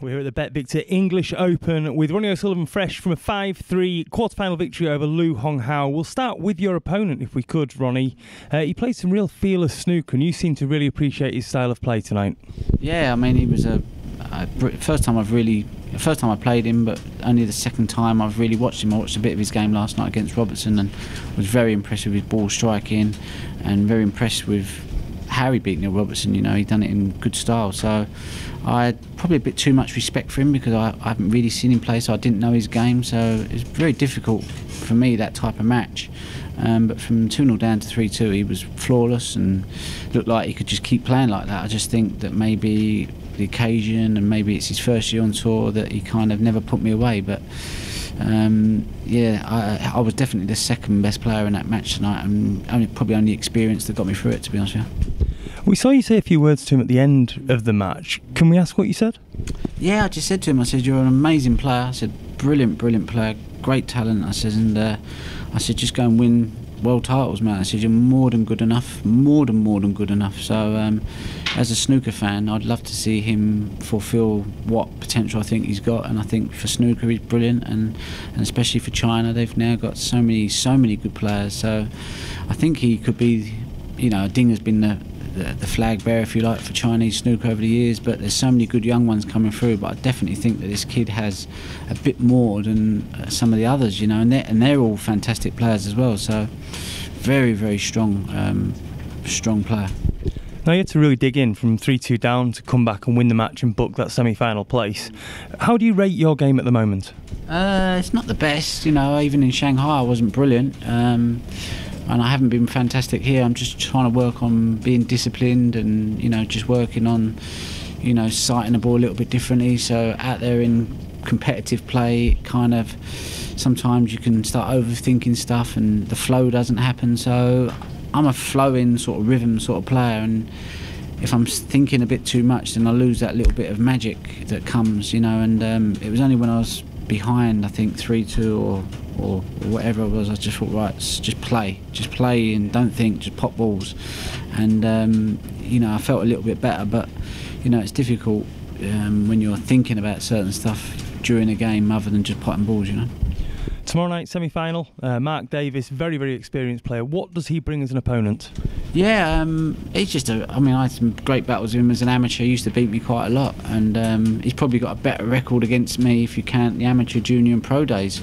We're at the Bet Victor English Open with Ronnie O'Sullivan fresh from a 5-3 quarter-final victory over Lu Honghao. We'll start with your opponent if we could, Ronnie. He played some real fearless snooker and you seem to really appreciate his style of play tonight. Yeah, I mean, he was first time I played him, but only the second time I've really watched him. I watched a bit of his game last night against Robertson and was very impressed with his ball striking and very impressed with how he beat Neil Robertson. You know, he'd done it in good style. So I had probably a bit too much respect for him because I haven't really seen him play, so I didn't know his game. So it was very difficult for me, that type of match. But from 2-0 down to 3-2, he was flawless and looked like he could just keep playing like that. I just think that maybe the occasion and maybe it's his first year on tour that he kind of never put me away. But yeah, I was definitely the second best player in that match tonight, and probably only experience that got me through it, to be honest with you. We saw you say a few words to him at the end of the match. Can we ask what you said? Yeah, I just said to him, I said, "You're an amazing player." I said, "Brilliant, brilliant player, great talent." I said, and I said, "Just go and win world titles, man." I said, "You're more than good enough, more than good enough." So as a snooker fan, I'd love to see him fulfil what potential I think he's got, and I think for snooker he's brilliant, and especially for China, they've now got so many good players. So I think he could be, you know, Ding has been the flag bearer, if you like, for Chinese snooker over the years, but there's so many good young ones coming through. But I definitely think that this kid has a bit more than some of the others, you know, and they're all fantastic players as well. So very strong player. Now you had to really dig in from 3-2 down to come back and win the match and book that semi-final place. How do you rate your game at the moment? It's not the best, you know. Even in Shanghai I wasn't brilliant, and I haven't been fantastic here. I'm just trying to work on being disciplined and, you know, just working on, you know, sighting the ball a little bit differently. So out there in competitive play, kind of sometimes you can start overthinking stuff and the flow doesn't happen. So I'm a flowing sort of rhythm sort of player, and if I'm thinking a bit too much, then I lose that little bit of magic that comes, you know. And it was only when I was behind, I think 3-2 or whatever it was, I just thought, right, just play and don't think, just pop balls. And you know, I felt a little bit better, but you know, it's difficult when you're thinking about certain stuff during a game other than just potting balls, you know. Tomorrow night semi-final, Mark Davis, very experienced player. What does he bring as an opponent? Yeah, he's just I mean, I had some great battles with him as an amateur. He used to beat me quite a lot, and he's probably got a better record against me if you count the amateur, junior and pro days.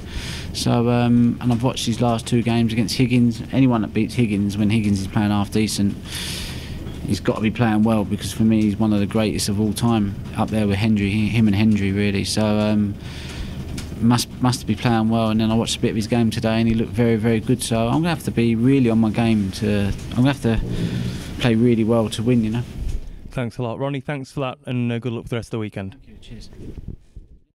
So and I've watched his last two games against Higgins. Anyone that beats Higgins when Higgins is playing half decent, he's got to be playing well, because for me he's one of the greatest of all time, up there with Hendry, him and Hendry really. So must be playing well. And then I watched a bit of his game today and he looked very good. So I'm gonna have to be really on my game I'm gonna have to play really well to win, you know. Thanks a lot, Ronnie. Thanks for that, and good luck for the rest of the weekend. Cheers.